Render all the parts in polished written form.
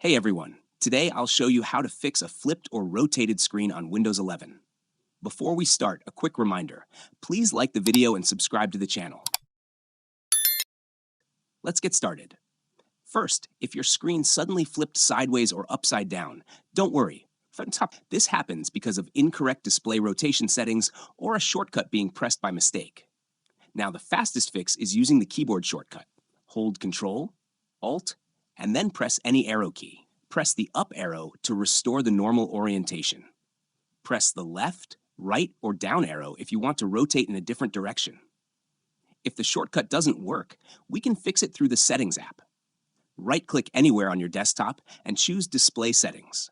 Hey everyone, today I'll show you how to fix a flipped or rotated screen on Windows 11. Before we start, a quick reminder, please like the video and subscribe to the channel. Let's get started. First, if your screen suddenly flipped sideways or upside down, don't worry. From top, this happens because of incorrect display rotation settings or a shortcut being pressed by mistake. Now the fastest fix is using the keyboard shortcut. Hold Ctrl, Alt, and then press any arrow key. Press the up arrow to restore the normal orientation. Press the left, right, or down arrow if you want to rotate in a different direction. If the shortcut doesn't work, we can fix it through the Settings app. Right-click anywhere on your desktop and choose Display Settings.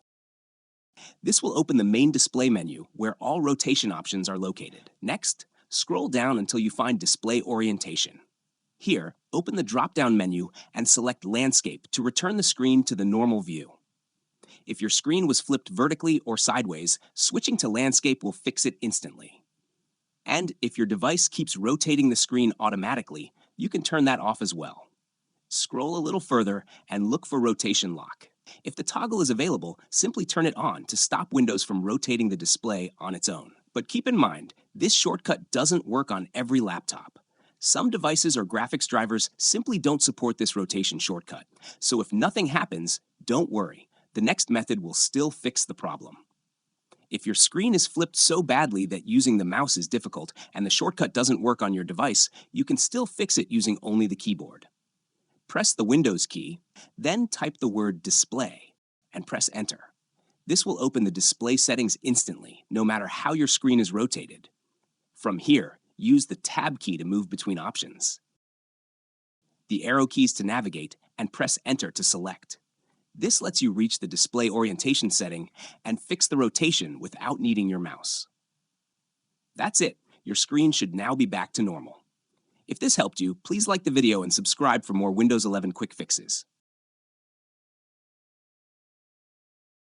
This will open the main display menu where all rotation options are located. Next, scroll down until you find Display Orientation. Here, open the drop-down menu and select Landscape to return the screen to the normal view. If your screen was flipped vertically or sideways, switching to Landscape will fix it instantly. And if your device keeps rotating the screen automatically, you can turn that off as well. Scroll a little further and look for Rotation Lock. If the toggle is available, simply turn it on to stop Windows from rotating the display on its own. But keep in mind, this shortcut doesn't work on every laptop. Some devices or graphics drivers simply don't support this rotation shortcut. So if nothing happens, don't worry. The next method will still fix the problem. If your screen is flipped so badly that using the mouse is difficult and the shortcut doesn't work on your device, you can still fix it using only the keyboard. Press the Windows key, then type the word Display and press Enter. This will open the display settings instantly, no matter how your screen is rotated. From here, use the Tab key to move between options, the arrow keys to navigate, and press Enter to select. This lets you reach the display orientation setting and fix the rotation without needing your mouse. That's it. Your screen should now be back to normal. If this helped you, please like the video and subscribe for more Windows 11 quick fixes.